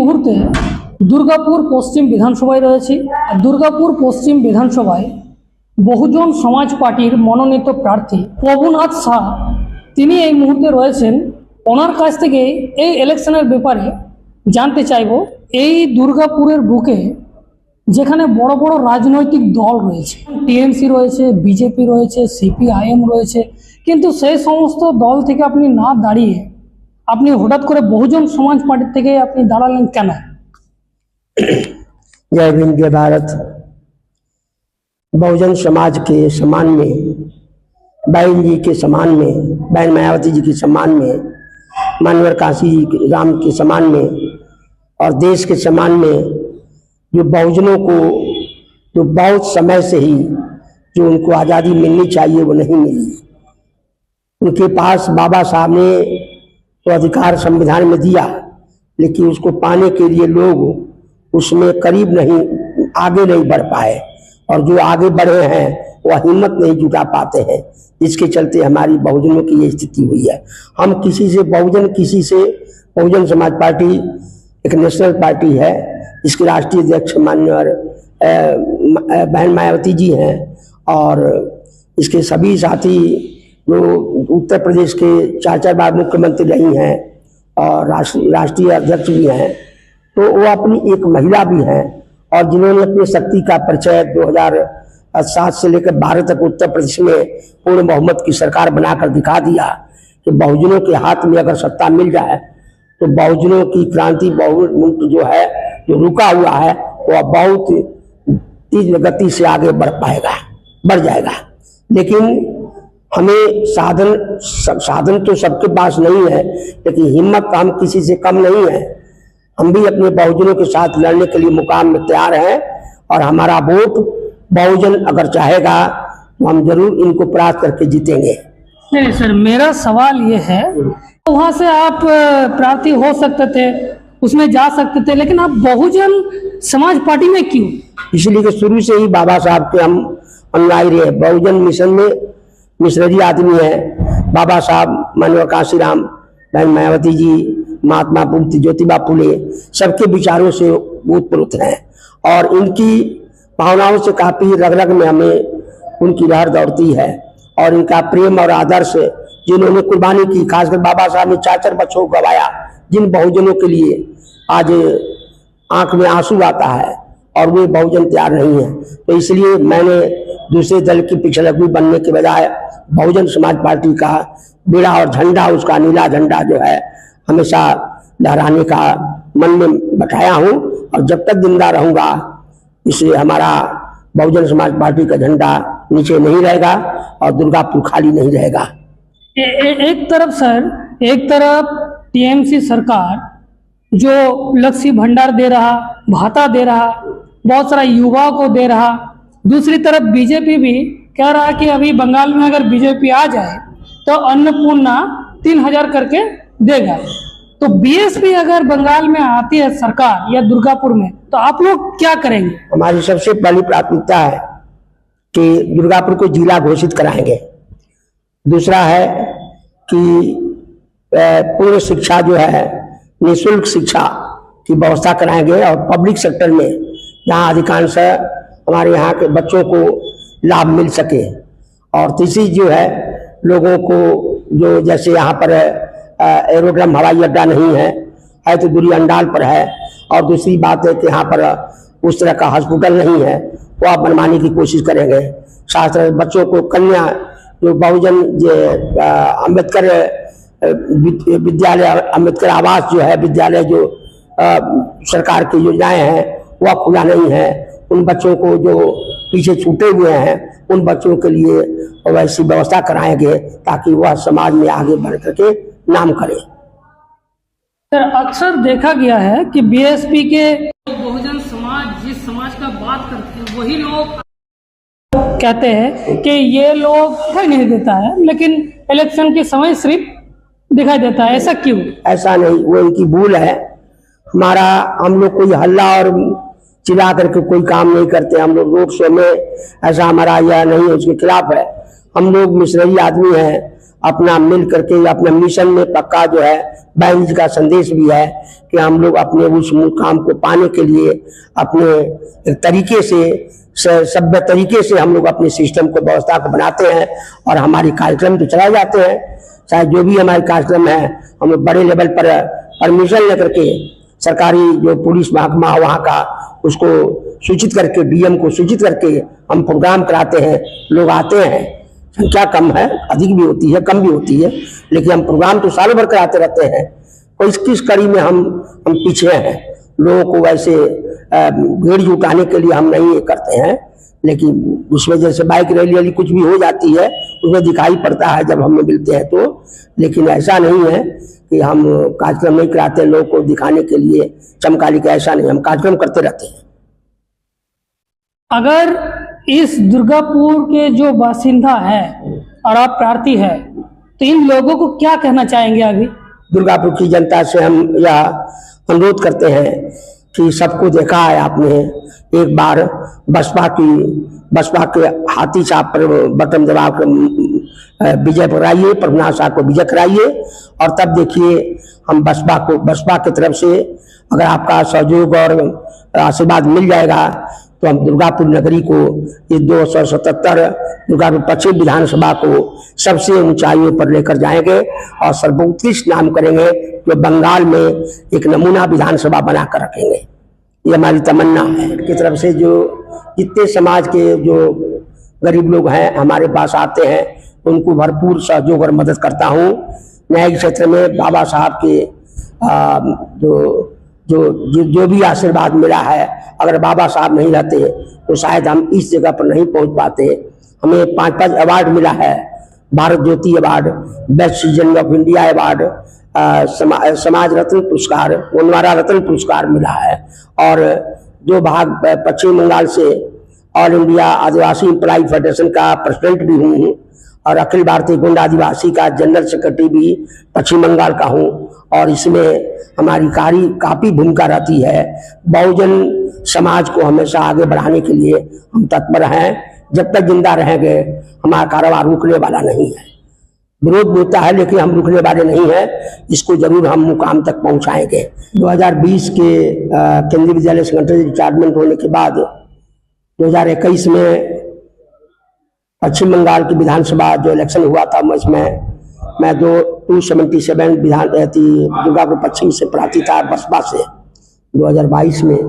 মুহূর্তে দুর্গাপুর পশ্চিম বিধানসভায় রয়েছি। দুর্গাপুর পশ্চিম বিধানসভায় বহুজন সমাজ পার্টির মনোনীত প্রার্থী প্রভুনাথ শাহ তিনি এই মুহূর্তে রয়েছেন। ওনার কাছ থেকে এই ইলেকশনের ব্যাপারে জানতে চাইব। এই দুর্গাপুরের বুকে যেখানে বড় বড় রাজনৈতিক দল রয়েছে, টিএমসি রয়েছে, বিজেপি রয়েছে, সিপিআইএম রয়েছে, কিন্তু সেই সমস্ত দল থেকে আপনি না দাঁড়িয়ে আপনি হঠাৎ করে बहुजन समाज पार्टी থেকে আপনি দাঁড়ালেন কেন? जय भीम जय भारत। बहुजन समाज के सम्मान में, बहन जी के सम्मान में, बहन मायावती जी के सम्मान में, मानवर काशी जी राम के सम्मान में और देश के सम्मान में जो बहुजनों को जो बहुत समय से ही जो उनको आज़ादी मिलनी चाहिए वो नहीं मिली। उनके पास बाबा साहब ने तो अधिकार संविधान में दिया, लेकिन उसको पाने के लिए लोग उसमें करीब नहीं, आगे नहीं बढ़ पाए, और जो आगे बढ़े हैं वह हिम्मत नहीं जुटा पाते हैं, जिसके चलते हमारी बहुजनों की ये स्थिति हुई है। हम किसी से बहुजन समाज पार्टी एक नेशनल पार्टी है, इसके राष्ट्रीय अध्यक्ष माननीय बहन मायावती जी हैं, और इसके सभी साथी जो उत्तर प्रदेश के 4 बार मुख्यमंत्री रही हैं और राष्ट्रीय अध्यक्ष भी हैं, तो वो अपनी एक महिला भी हैं, और जिन्होंने अपनी शक्ति का परिचय 2007 से लेकर 12 तक उत्तर प्रदेश में पूर्ण बहुमत की सरकार बनाकर दिखा दिया कि बहुजनों के हाथ में अगर सत्ता मिल जाए तो बहुजनों की क्रांति बहुत जो है, जो रुका हुआ है, वह बहुत तेज गति से आगे बढ़ जाएगा। लेकिन हमें साधन तो सबके पास नहीं है, लेकिन हिम्मत हम किसी से कम नहीं है। हम भी अपने बहुजनों के साथ लड़ने के लिए मुकाम में तैयार हैं, और हमारा वोट बहुजन अगर चाहेगा तो हम जरूर इनको परास्त करके जीतेंगे। नहीं सर, मेरा सवाल ये है, वहाँ से आप प्रार्थी हो सकते थे, उसमें जा सकते थे, लेकिन आप बहुजन समाज पार्टी में क्यों? इसलिए कि शुरू से ही बाबा साहब के हम अनुयायी रहे। बहुजन मिशन में मिशनरी आदमी है बाबा साहब, माननीय काशी राम, बहन मायावती जी, महात्मा ज्योतिबा फुले, सबके विचारों से ओतप्रोत हैं, और इनकी भावनाओं से काफी रग रग में हमें उनकी लहर दौड़ती है, और इनका प्रेम और आदर्श जिन्होंने कुर्बानी की, खासकर बाबा साहब ने 4 बच्चों को गवाया, जिन बहुजनों के लिए आज आंख में आंसू आता है, और वे बहुजन तैयार नहीं है। तो इसलिए मैंने दूसरे दल की पिछलग्गी बनने के बजाय बहुजन समाज पार्टी का बेड़ा और झंडा, उसका नीला झंडा जो है, हमेशा लहराने का मन में बैठाया हूँ, और जब तक जिंदा रहूंगा इसलिए हमारा बहुजन समाज पार्टी का झंडा नीचे नहीं रहेगा और दुर्गापुर खाली नहीं रहेगा। एक तरफ टीएमसी सरकार जो लक्ष्मी भंडार दे रहा, भाता दे रहा, बहुत सारा युवाओं को दे रहा, दूसरी तरफ बीजेपी भी कह रहा है कि अभी बंगाल में अगर बीजेपी आ जाए तो अन्नपूर्णा 3000 करके देगा। तो बीएसपी अगर बंगाल में आती है सरकार या दुर्गापुर में, तो आप लोग क्या करेंगे? हमारी सबसे पहली प्राथमिकता है कि दुर्गापुर को जिला घोषित कराएंगे। दूसरा है कि पूर्ण शिक्षा जो है, निःशुल्क शिक्षा की व्यवस्था कराएंगे, और पब्लिक सेक्टर में जहाँ अधिकांश हमारे यहाँ के बच्चों को लाभ मिल सके। और तीसरी जो है, लोगों को जो जैसे यहाँ पर एरोड्रम हवाई अड्डा नहीं है तो दूरी अंडाल पर है, और दूसरी बात है कि यहाँ पर उस तरह का हॉस्पिटल नहीं है, वो आप बनवाने की कोशिश करेंगे। साथ बच्चों को कन्या जो बहुजन अम्बेडकर विद्यालय, अम्बेडकर आवास जो है विद्यालय, जो सरकार की योजनाएं हैं वह खुला नहीं है। उन बच्चों को जो पीछे छूटे हुए हैं, उन बच्चों के लिए वैसी व्यवस्था कराएंगे ताकि वह समाज में आगे बढ़ करके नाम करे। सर, अक्सर देखा गया है कि बीएसपी के बहुजन समाज जिस समाज का बात करते हैं वही लोग कहते हैं कि ये लोग दिखाई नहीं देता है, लेकिन इलेक्शन के समय सिर्फ दिखाई देता है। ऐसा क्यों? ऐसा नहीं, वो इनकी भूल है। हम लोग कोई हल्ला और चिल्ला करके कोई काम नहीं करते। हम लोग रोड शो में ऐसा हमारा यह नहीं है, उसके खिलाफ है। हम लोग मिशनरी आदमी हैं, अपना मिल करके अपने मिशन में पक्का जो है बहन जी का संदेश भी है कि हम लोग अपने उस मुकाम को पाने के लिए अपने तरीके से सभ्य तरीके से हम लोग अपने सिस्टम को व्यवस्था को बनाते हैं और हमारे कार्यक्रम तो चलाए जाते हैं। चाहे जो भी हमारे कार्यक्रम है हम बड़े लेवल पर परमिशन लेकर के सरकारी जो पुलिस महकमा वहाँ का उसको सूचित करके डीएम को सूचित करके हम प्रोग्राम कराते हैं। लोग आते हैं, संख्या कम है, अधिक भी होती है, कम भी होती है, लेकिन हम प्रोग्राम तो सालों भर कराते रहते हैं। कोई किस कड़ी में हम पीछे हैं, लोगों को वैसे भीड़ जुटाने के लिए हम नहीं ये करते हैं, लेकिन उसमें जैसे बाइक रैली कुछ भी हो जाती है उसमें दिखाई पड़ता है जब हमें मिलते हैं तो, लेकिन ऐसा नहीं है कि हम कार्यक्रम नहीं कराते लोगों को दिखाने के लिए चमकाली का, ऐसा नहीं, हम कार्यक्रम करते रहते हैं। अगर इस दुर्गापुर के जो बासिंदा हैं और आप प्रार्थी हैं तो इन लोगों को क्या कहना चाहेंगे? आगे दुर्गापुर की जनता से हम यह अनुरोध करते हैं कि सबको देखा है आपने, एक बार बसपा के हाथी साहब पर बटन दबा कर विजय कराइए, प्रभुनाथ साहब को विजय कराइए और तब देखिए हम बसपा की तरफ से अगर आपका सहयोग और आशीर्वाद मिल जाएगा तो हम दुर्गापुर नगरी को इस 277 दुर्गापुर पश्चिम विधानसभा को सबसे ऊंचाइयों पर लेकर जाएंगे और सर्वोत्कृष्ट नाम करेंगे, जो बंगाल में एक नमूना विधानसभा बनाकर रखेंगे। ये हमारी तमन्ना है की तरफ से। जो जितने समाज के जो गरीब लोग हैं हमारे पास आते हैं उनको भरपूर सहयोग और मदद करता हूँ। न्यायिक क्षेत्र में बाबा साहब के जो भी आशीर्वाद मिला है, अगर बाबा साहब नहीं रहते तो शायद हम इस जगह पर नहीं पहुंच पाते। हमें 5 अवार्ड मिला है, Bharat Jyoti award, best citizen of India award, Samaj Ratna पुरस्कार, गोंडवाना रत्न पुरस्कार मिला है और जो भाग पश्चिम बंगाल से ऑल इंडिया आदिवासी एम्प्लॉय फेडरेशन का प्रेसिडेंट भी हूँ और अखिल भारतीय गोंड आदिवासी का जनरल सेक्रेटरी भी पश्चिम बंगाल का हूँ और इसमें हमारी काफी भूमिका रहती है। बहुजन समाज को हमेशा आगे बढ़ाने के लिए हम तत्पर हैं। जब तक जिंदा रहेंगे हमारा कारोबार रुकने वाला नहीं है। विरोध होता है लेकिन हम रुकने वाले नहीं हैं, इसको जरूर हम मुकाम तक पहुंचाएंगे। 2020 के केंद्रीय विद्यालय सेक्रेटरी रिटायरमेंट होने के बाद 2021 में पश्चिम बंगाल की विधानसभा जो इलेक्शन हुआ था उसमें मैं 277 दुर्गापुर पश्चिम से प्रार्थी था बसपा से। 2022 में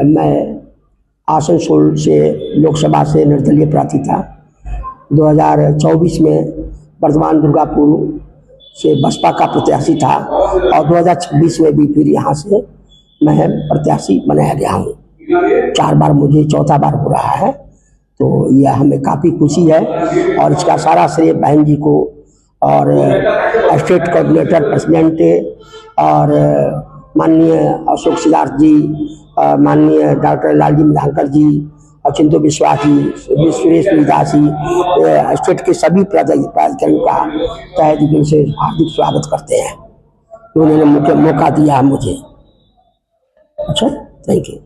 मैं आसनसोल से लोकसभा से निर्दलीय प्रार्थी था। 2024 में वर्धमान दुर्गापुर से बसपा का प्रत्याशी था और 2026 में भी फिर यहाँ से मैं प्रत्याशी बनाया गया हूँ। 4 बार मुझे, चौथा बार हो रहा है, तो यह हमें काफ़ी खुशी है और इसका सारा श्रेय बहन जी को और स्टेट कोऑर्डिनेटर प्रेसिडेंट और माननीय अशोक सिद्धार्थ जी, माननीय डॉक्टर लालजी मिधांकर जी और चिंतु विश्वास जी, सुरेश दास जी, स्टेट के सभी पदाधिकारियों का तहे दिल से हार्दिक स्वागत करते हैं। उन्होंने मुझे मौका दिया मुझे। अच्छा, थैंक यू।